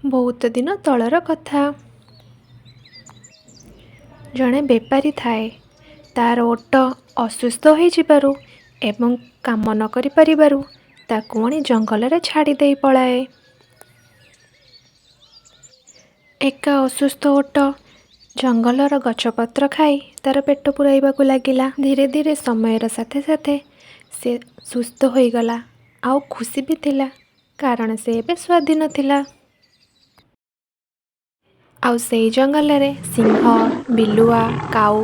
ବହୁତ ଦିନ ତଳର କଥା। ଜଣେ ବେପାରୀ ଥାଏ। ତାର ଓଟ ଅସୁସ୍ଥ ହୋଇଯିବାରୁ ଏବଂ କାମ ନ କରିପାରିବାରୁ ତାକୁ ଆଣି ଜଙ୍ଗଲରେ ଛାଡ଼ି ଦେଇ ପଳାଏ। ଏକା ଅସୁସ୍ଥ ଓଟ ଜଙ୍ଗଲର ଗଛପତ୍ର ଖାଇ ତାର ପେଟ ପୂରାଇବାକୁ ଲାଗିଲା। ଧୀରେ ଧୀରେ ସମୟର ସାଥେ ସାଥେ ସେ ସୁସ୍ଥ ହୋଇଗଲା ଆଉ ଖୁସି ବି ଥିଲା, କାରଣ ସେ ଏବେ ସ୍ୱାଧୀନ ଥିଲା। ଆଉ ସେଇ ଜଙ୍ଗଲରେ ସିଂହ, ବିଲୁଆ, କାଉ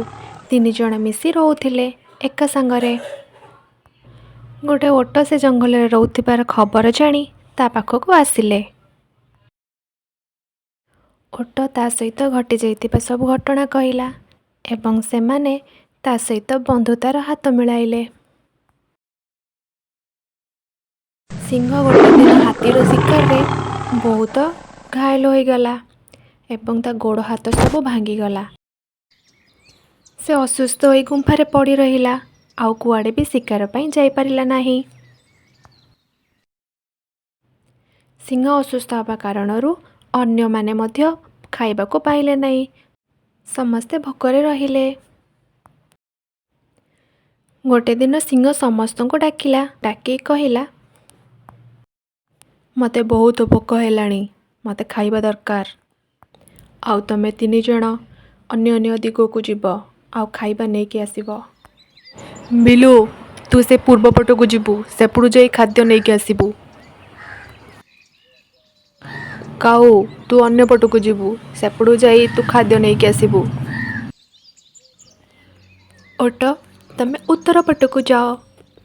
3 ଜଣ ମିଶି ରହୁଥିଲେ ଏକା ସାଙ୍ଗରେ। ଗୋଟେ ଓଟ ସେ ଜଙ୍ଗଲରେ ରହୁଥିବାର ଖବର ଜାଣି ତା ପାଖକୁ ଆସିଲେ। ଓଟ ତା ସହିତ ଘଟିଯାଇଥିବା ସବୁ ଘଟଣା କହିଲା ଏବଂ ସେମାନେ ତା ସହିତ ବନ୍ଧୁତାର ହାତ ମିଳାଇଲେ। ସିଂହ ଗୋଟେ ଦିନ ହାତୀର ଶିକାରରେ ବହୁତ ଘାୟଲ ହୋଇଗଲା ଏବଂ ତା ଗୋଡ଼ ହାତ ସବୁ ଭାଙ୍ଗିଗଲା। ସେ ଅସୁସ୍ଥ ହୋଇ ଗୁମ୍ଫାରେ ପଡ଼ି ରହିଲା ଆଉ କୁଆଡ଼େ ବି ଶିକାର ପାଇଁ ଯାଇପାରିଲା ନାହିଁ। ସିଂହ ଅସୁସ୍ଥ ହେବା କାରଣରୁ ଅନ୍ୟମାନେ ମଧ୍ୟ ଖାଇବାକୁ ପାଇଲେ ନାହିଁ। ସମସ୍ତେ ଭୋକରେ ରହିଲେ। ଗୋଟେ ଦିନ ସିଂହ ସମସ୍ତଙ୍କୁ ଡାକି କହିଲା, ମୋତେ ବହୁତ ଭୋକ ହେଲାଣି, ମୋତେ ଖାଇବା ଦରକାର। ଆଉ ତମେ 3 ଜଣ ଅନ୍ୟ ଅନ୍ୟ ଦିଗକୁ ଯିବ ଆଉ ଖାଇବା ନେଇକି ଆସିବ। ବିଲୁ, ତୁ ସେ ପୂର୍ବ ପଟକୁ ଯିବୁ, ସେପଟୁ ଯାଇ ଖାଦ୍ୟ ନେଇକି ଆସିବୁ। କାଉ, ତୁ ଅନ୍ୟ ପଟକୁ ଯିବୁ, ସେପଟୁ ଯାଇ ତୁ ଖାଦ୍ୟ ନେଇକି ଆସିବୁ। ଓଟ, ତମେ ଉତ୍ତର ପଟକୁ ଯାଅ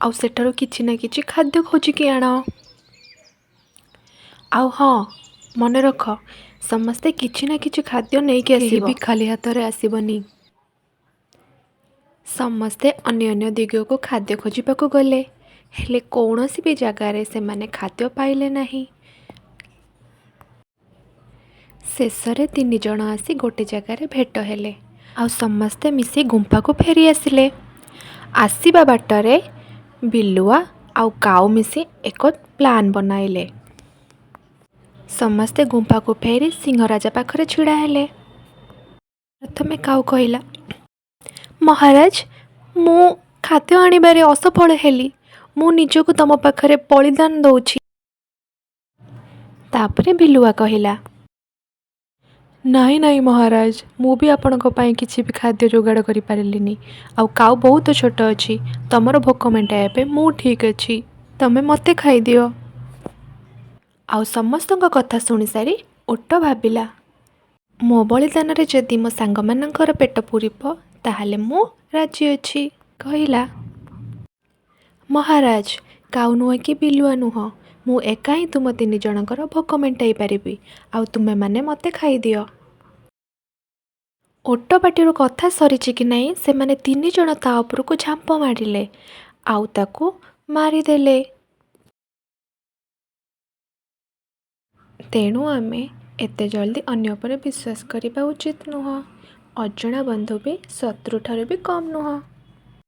ଆଉ ସେଠାରୁ କିଛି ନା କିଛି ଖାଦ୍ୟ ଖୋଜିକି ଆଣ। ଆଉ ହଁ, ମନେ ରଖ, ସମସ୍ତେ କିଛି ନା କିଛି ଖାଦ୍ୟ ନେଇକି ଆସିବ, କେହି ବି ଖାଲି ହାତରେ ଆସିବନି। ସମସ୍ତେ ଅନ୍ୟ ଅନ୍ୟ ଦିଗକୁ ଖାଦ୍ୟ ଖୋଜିବାକୁ ଗଲେ, ହେଲେ କୌଣସି ବି ଜାଗାରେ ସେମାନେ ଖାଦ୍ୟ ପାଇଲେ ନାହିଁ। ଶେଷରେ 3 ଜଣ ଆସି ଗୋଟେ ଜାଗାରେ ଭେଟ ହେଲେ ଆଉ ସମସ୍ତେ ମିଶି ଗୁମ୍ଫାକୁ ଫେରି ଆସିଲେ। ଆସିବା ବାଟରେ ବିଲୁଆ ଆଉ କାଉ ମିଶି ଏକ ପ୍ଲାନ୍ ବନାଇଲେ। ସମସ୍ତେ ଗୁମ୍ଫାକୁ ଫେରି ସିଂହରାଜା ପାଖରେ ଛିଡ଼ା ହେଲେ। ପ୍ରଥମେ କାଉ କହିଲା, ମହାରାଜ, ମୁଁ ଖାଦ୍ୟ ଆଣିବାରେ ଅସଫଳ ହେଲି। ମୁଁ ନିଜକୁ ତମ ପାଖରେ ବଳିଦାନ ଦଉଛି। ତାପରେ ବିଲୁଆ କହିଲା, ନାହିଁ ନାହିଁ ମହାରାଜ, ମୁଁ ବି ଆପଣଙ୍କ ପାଇଁ କିଛି ବି ଖାଦ୍ୟ ଯୋଗାଡ଼ କରିପାରିଲିନି। ଆଉ କାଉ ବହୁତ ଛୋଟ ଅଛି, ତମର ଭୋକ ମେଣ୍ଟାଇବା ପାଇଁ ମୁଁ ଠିକ୍ ଅଛି, ତମେ ମୋତେ ଖାଇଦିଅ। ଆଉ ସମସ୍ତଙ୍କ କଥା ଶୁଣିସାରି ଓଟ ଭାବିଲା, ମୋ ବଳିଦାନରେ ଯଦି ମୋ ସାଙ୍ଗମାନଙ୍କର ପେଟ ପୂରିବ ତାହେଲେ ମୁଁ ରାଜି ଅଛି। କହିଲା, ମହାରାଜ, କାଉ ନୁହେଁ କି ବିଲୁଆ ନୁହଁ, ମୁଁ ଏକା ହିଁ ତୁମ 3 ଜଣଙ୍କର ଭୋକ ମେଣ୍ଟାଇ ପାରିବି, ଆଉ ତୁମେମାନେ ମୋତେ ଖାଇଦିଅ। ଓଟ ପାଟିରୁ କଥା ସରିଛି କି ନାହିଁ, ସେମାନେ 3 ଜଣ ତା ଉପରକୁ ଝାମ୍ପ ମାରିଲେ ଆଉ ତାକୁ ମାରିଦେଲେ। ତେଣୁ ଆମେ ଏତେ ଜଲ୍ଦି ଅନ୍ୟ ଉପରେ ବିଶ୍ୱାସ କରିବା ଉଚିତ ନୁହଁ। ଅଜଣା ବନ୍ଧୁ ବି ଶତ୍ରୁଠାରୁ ବି କମ୍ ନୁହଁ।